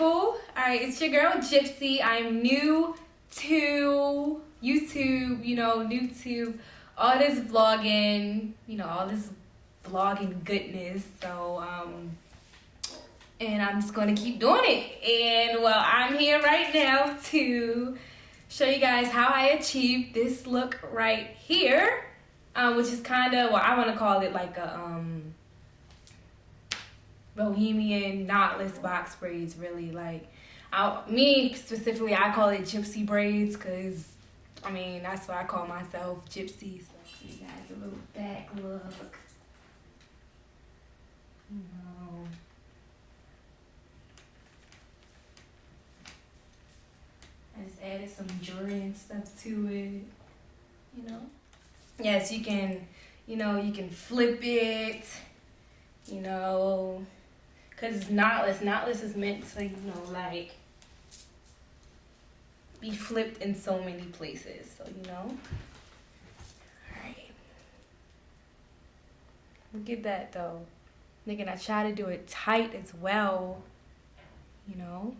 people. Alright, it's your girl Gypsy. I'm new to YouTube, new to all this vlogging, all this vlogging goodness. So, and I'm just gonna keep doing it. And well, I'm here right now to show you guys how I achieved this look right here, which is kind of, well, I want to call it like a bohemian knotless box braids. Really, like me specifically, I call it gypsy braids because that's what I call myself, gypsy. So you guys a little back look. I just added some jewelry and stuff to it, Yes, you can, you can flip it, because it's knotless. Knotless is meant to, like, be flipped in so many places. So, Alright. Look at that, though. Nigga, I try to do it tight as well, I'm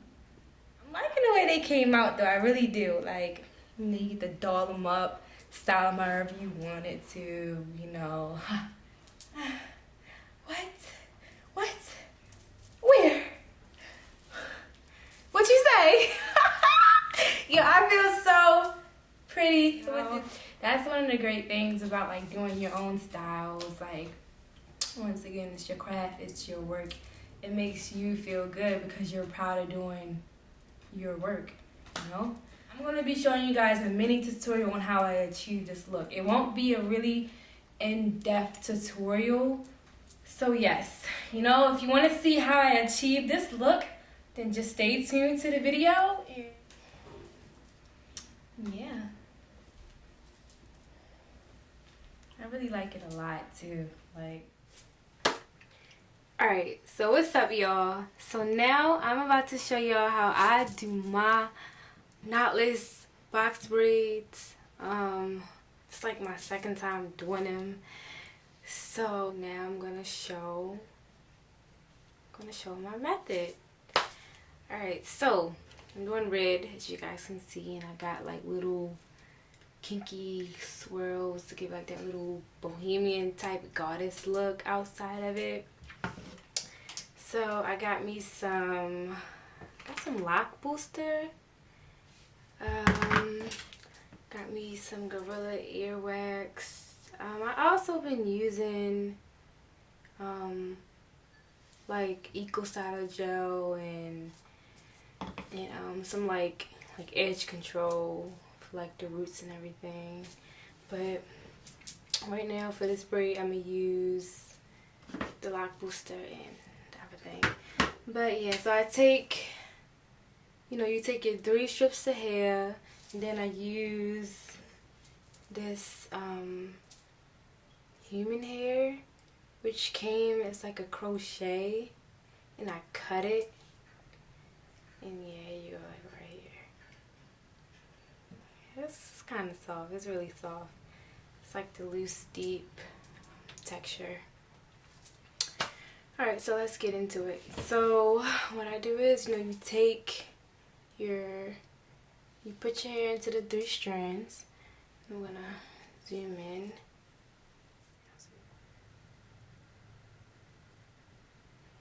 liking the way they came out, though. I really do. Like, you get to doll them up, style them however you wanted to, What? Where? What you say? Yo, I feel so pretty with it. That's one of the great things about, like, doing your own styles. Like, once again, it's your craft, it's your work. It makes you feel good because you're proud of doing your work, I'm going to be showing you guys a mini tutorial on how I achieved this look. It won't be a really in-depth tutorial. So yes, if you want to see how I achieved this look, then just stay tuned to the video. Yeah. I really like it a lot too. Like, alright, so what's up, y'all? So now I'm about to show y'all how I do my knotless box braids. It's like my second time doing them. So now I'm gonna show my method. Alright, so I'm doing red, as you guys can see, and I got like little kinky swirls to give like that little bohemian type goddess look outside of it. So I got me some lock booster. Got me some Gorilla earwax. I also been using like Eco Styler gel and some like edge control for like the roots and everything. But right now for this braid, I'm gonna use the lock booster and everything. But yeah, so I take, you take your 3 strips of hair, and then I use this human hair, which came as like a crochet, and I cut it, and yeah, here you go, right here. It's kind of soft. It's really soft. It's like the loose, deep texture. Alright, so let's get into it. So what I do is, you put your hair into the 3 strands. I'm gonna zoom in.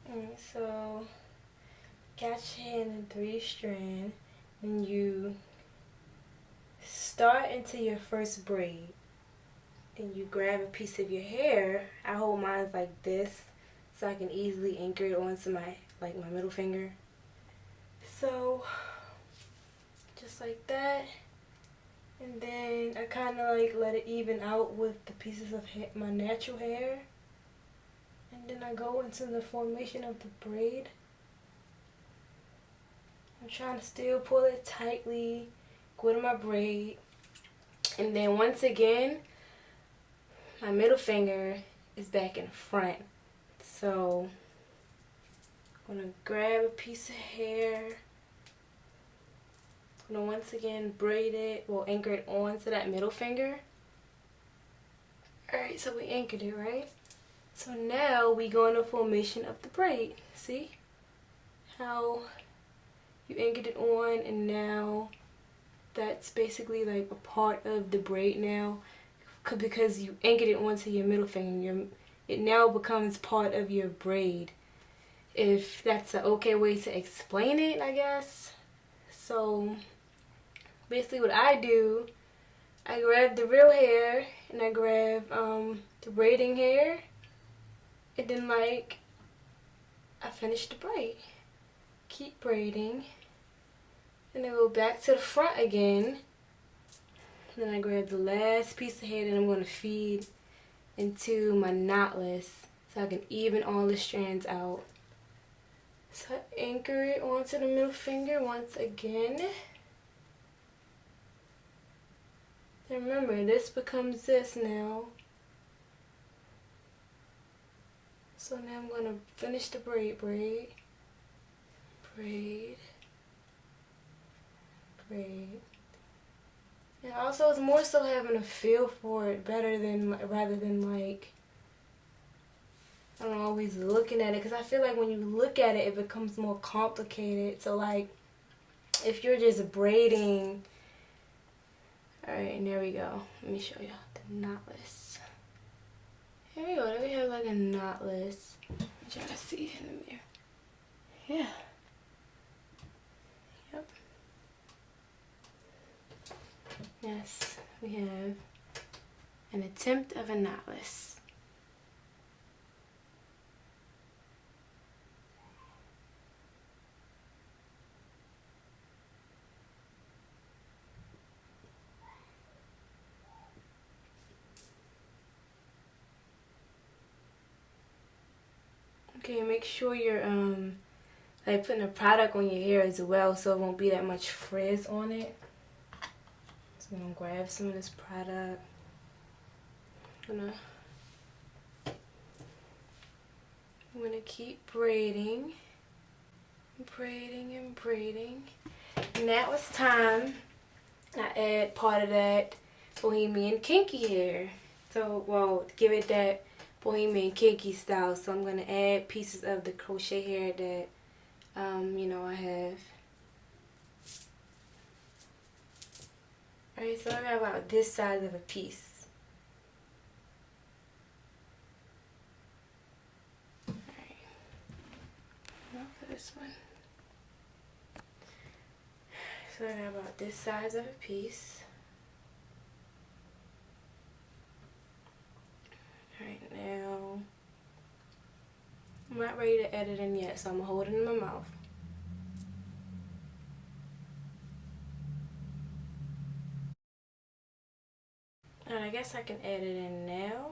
Alright, so got your hair in the 3 strand, and you start into your first braid. Then you grab a piece of your hair. I hold mine like this, so I can easily anchor it onto my middle finger. So just like that, and then I kind of let it even out with the pieces of my natural hair, and then I go into the formation of the braid. I'm trying to still pull it tightly, go to my braid, and then once again my middle finger is back in front. So I'm gonna grab a piece of hair. I'm gonna once again braid it, anchor it onto that middle finger. Alright, so we anchored it, right? So now we go in the formation of the braid. See how you anchored it on, and now that's basically like a part of the braid now, because you anchored it onto your middle finger. It now becomes part of your braid, if that's an okay way to explain it, I guess. So basically what I do, I grab the real hair and I grab the braiding hair, and then like I finish the braid. Keep braiding, and then go back to the front again. Then I grab the last piece of hair that I'm going to feed into my knotless so I can even all the strands out. So I anchor it onto the middle finger once again. And remember, this becomes this now. So now I'm going to finish the braid, braid, braid. And also, it's more so having a feel for it rather than like, I don't know, always looking at it, because I feel like when you look at it, it becomes more complicated. So like, if you're just braiding, alright, and there we go. Let me show you the knotless. Here we go. There we have like a knotless, which I can see in the mirror. Yeah. Yep. Yes, we have an attempt of a knotless. Okay, make sure you're like putting a product on your hair as well, so it won't be that much frizz on it. So I'm gonna grab some of this product. I'm gonna keep braiding, braiding and braiding. And now it's time I add part of that bohemian kinky hair. So, well, give it that bohemian kinky style. So I'm gonna add pieces of the crochet hair that you know, I have. Alright, so I got about this size of a piece. Alright, now for this one. So I got about this size of a piece. Alright, now I'm not ready to add it in yet, so I'm gonna hold it in my mouth. And I guess I can add it in now.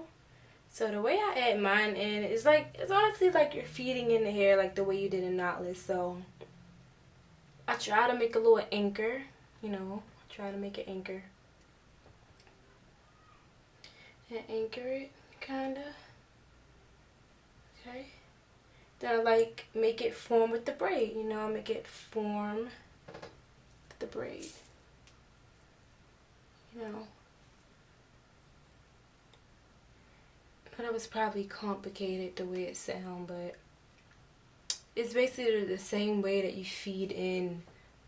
So the way I add mine in is like, it's honestly like you're feeding in the hair like the way you did in knotless. So I try to make a little anchor, you know, try to make an anchor. And anchor it, kinda. Okay. Then I like make it form with the braid, you know, make it form with the braid. You know. I know it was probably complicated the way it sounds, but it's basically the same way that you feed in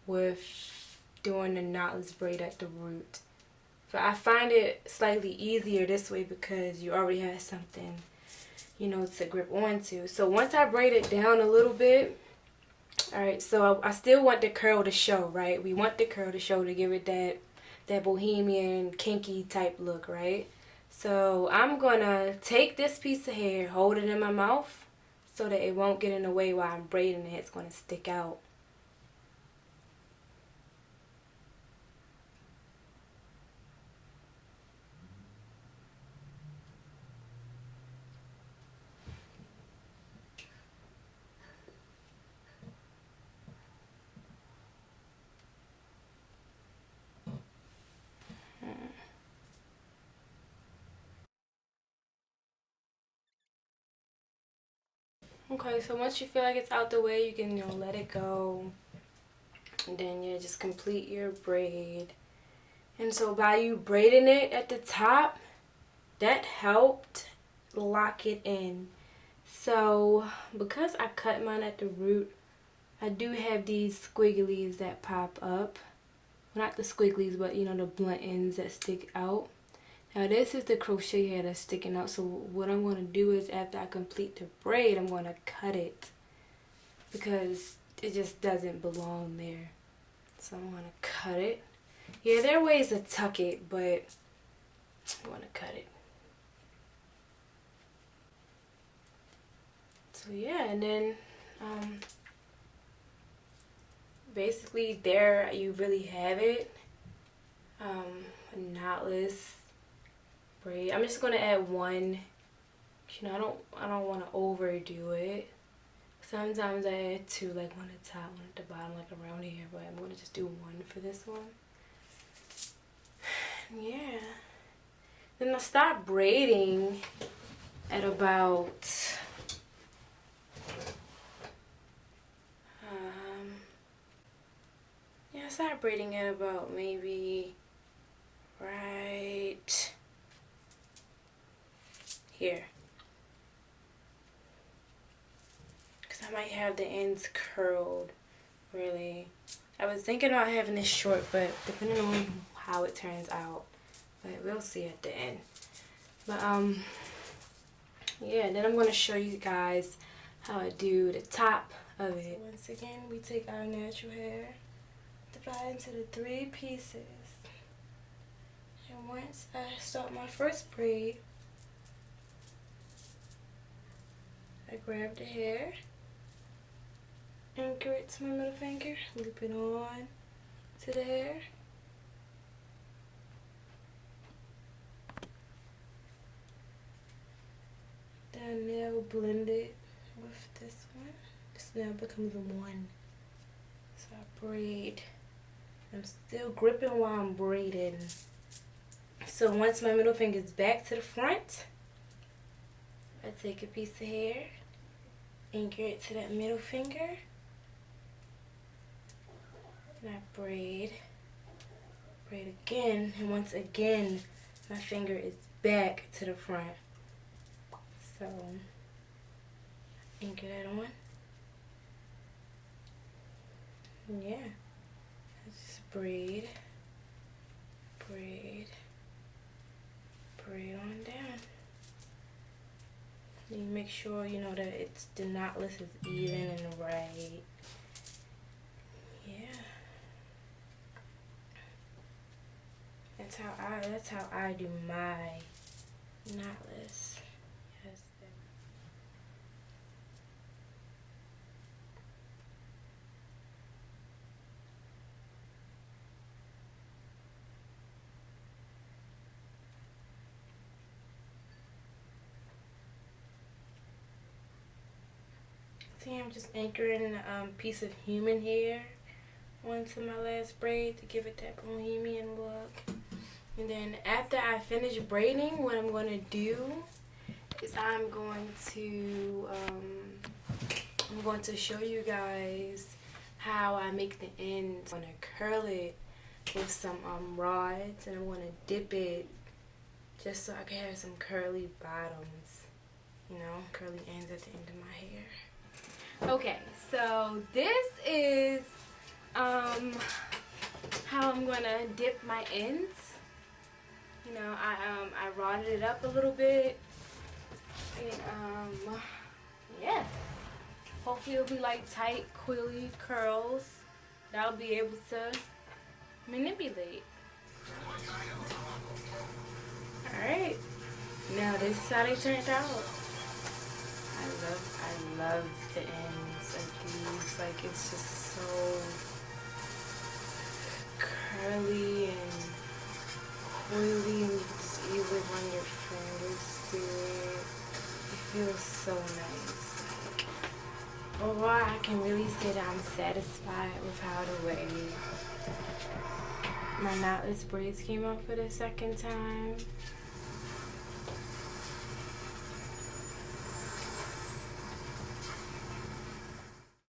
with doing the knotless braid at the root. But I find it slightly easier this way because you already have something, you know, to grip onto. So once I braid it down a little bit, alright, so I still want the curl to show, right? We want the curl to show to give it that bohemian kinky type look, right? So I'm gonna take this piece of hair, hold it in my mouth so that it won't get in the way while I'm braiding it. It's gonna stick out. Okay, so once you feel like it's out the way, you can, you know, let it go. And then you just complete your braid. And so by you braiding it at the top, that helped lock it in. So because I cut mine at the root, I do have these squigglies that pop up. Well, not the squigglies, but you know, the blunt ends that stick out. Now this is the crochet hair that's sticking out. So what I'm going to do is after I complete the braid, I'm going to cut it because it just doesn't belong there. So I'm going to cut it. Yeah, there are ways to tuck it, but I want to cut it. So yeah, and then basically there you really have it. A knotless braid. I'm just gonna add one. You know, I don't want to overdo it. Sometimes I add two, like one at the top, one at the bottom, like around here. But I'm gonna just do one for this one. Yeah. Then I start braiding at about yeah, I started braiding at about maybe right here. Because I might have the ends curled, really. I was thinking about having this short, but depending on how it turns out. But we'll see at the end. But, yeah, then I'm going to show you guys how I do the top of it. So once again, we take our natural hair, divide into the 3 pieces. And once I start my first braid, I grab the hair, anchor it to my middle finger, loop it on to the hair. Then now blend it with this one. This now becomes a 1. So I braid. I'm still gripping while I'm braiding. So once my middle finger is back to the front, I take a piece of hair, anchor it to that middle finger, and I braid again, and once again my finger is back to the front. So anchor that on. And yeah, I just braid on down. You make sure you know that it's the knotless is even and right. Yeah. That's how I do my knotless. Yes. See, I'm just anchoring a piece of human hair onto my last braid to give it that bohemian look. And then after I finish braiding, what I'm going to do is I'm going to show you guys how I make the ends. I'm going to curl it with some rods, and I'm going to dip it just so I can have some curly bottoms, you know, curly ends at the end of my hair. Okay, so this is how I'm gonna dip my ends. You know, I rodded it up a little bit, and yeah, hopefully it'll be like tight, quilly curls that I'll be able to manipulate. All right, now this is how they turned out. I love the ends of these. Like, it's just so curly and coily, and you can just easily run your fingers through it. It feels so nice. Like, overall, I can really say that I'm satisfied with how the way my knotless braids came out for the second time.